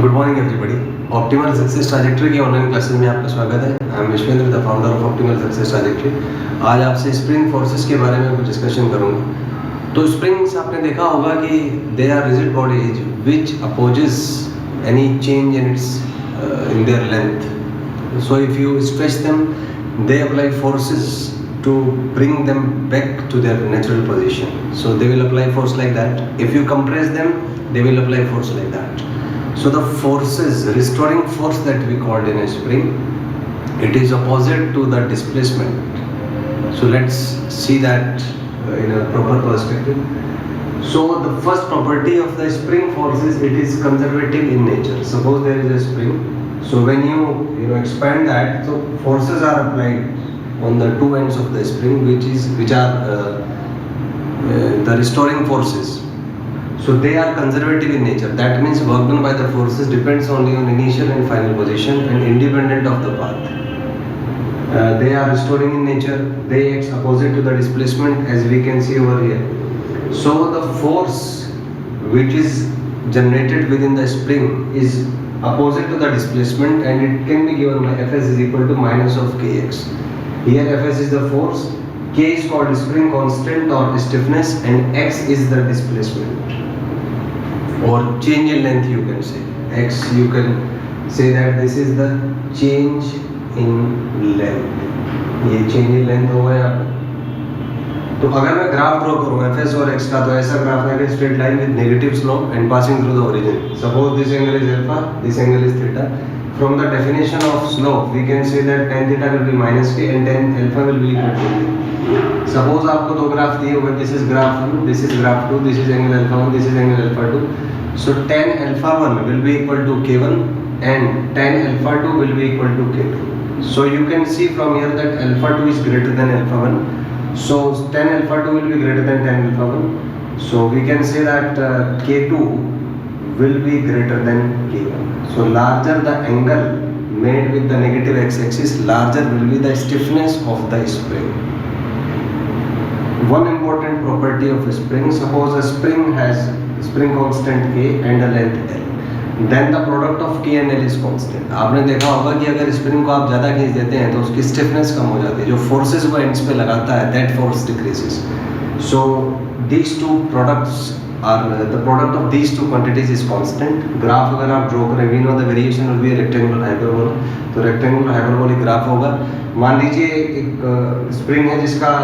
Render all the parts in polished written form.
Good morning everybody. Optimal success trajectory की online classes में आपका स्वागत है। I am Vishvendra, the founder of optimal success trajectory. आज आपसे स्प्रिंग फोर्सेस के बारे में कुछ डिस्कशन करूंगा। तो स्प्रिंग्स आपने देखा होगा कि they are rigid bodies which opposes any change in its in their length. So if you stretch them they apply forces to bring them back to their natural position. So they will apply force like that. If you compress them, they will apply force like that. So the forces, restoring force that we called in a spring, it is opposite to the displacement. So let's see that in a proper perspective. So the first property of the spring force is it is conservative in nature. Suppose there is a spring. So when you expand that, so forces are applied on the two ends of the spring, which are the restoring forces. So they are conservative in nature. That means work done by the forces depends only on initial and final position and independent of the path. They are restoring in nature. They act opposite to the displacement, as we can see over here. So the force which is generated within the spring is opposite to the displacement, and it can be given by Fs is equal to minus of kx. Here Fs is the force, k is called spring constant or stiffness, and x is the displacement or change in length. You can say x, you can say that this is the change in length. ये change in length होगा यहाँ पे। तो अगर मैं graph draw करूँ Fs और x का, तो ऐसा ग्राफ आएगा straight line with negative slope and passing through the origin. Suppose this angle is alpha, this angle is theta. From the definition of slope we can say that tan theta will be minus k and tan alpha will be equal to k। Suppose आपको दो graph दिए हुए, this is graph 1, this is graph 2, this is angle alpha 1, this is angle alpha 2। So tan alpha 1 will be equal to k1 and tan alpha 2 will be equal to k2। So you can see from here that alpha 2 is greater than alpha 1. So tan alpha 2 will be greater than tan alpha 1. So we can say that K2 will be greater than K1. So larger the angle made with the negative x-axis, larger will be the stiffness of the spring. One important property of a spring, suppose a spring has spring constant K and a length L. Then the product of K and L is constant. आपने देखा होगा कि अगर spring को आप ज़्यादा खींच देते हैं तो उसकी स्टिफनेस कम हो जाती है, जो फोर्सेस वो एंड्स पे लगाता है that force decreases. So these two products are the product of these two quantities is constant. Graph अगर आप ड्रॉ करें, we know the variation will be a rectangular hyperbola. तो rectangular hyperbolic ग्राफ होगा। मान लीजिए एक स्प्रिंग है जिसका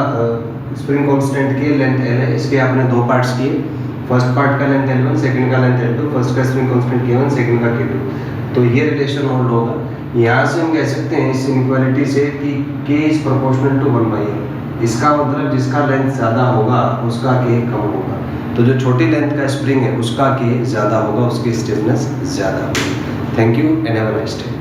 spring constant K, length L है। इसके आपने दो पार्ट्स किए, फर्स्ट पार्ट का लेंथ L1, सेकंड का लेंथ L2, फर्स्ट का स्प्रिंग कांस्टेंट K1, सेकंड का K2। तो ये रिलेशन होल्ड होगा। यहाँ से हम कह सकते हैं इस इनइक्वालिटी से कि K is proportional to 1/L। इसका मतलब जिसका लेंथ ज़्यादा होगा उसका K कम होगा। तो जो छोटी लेंथ का स्प्रिंग है उसका K ज़्यादा होगा, उसकी स्टिफनेस ज़्यादा होगी। Thank you and have a nice day.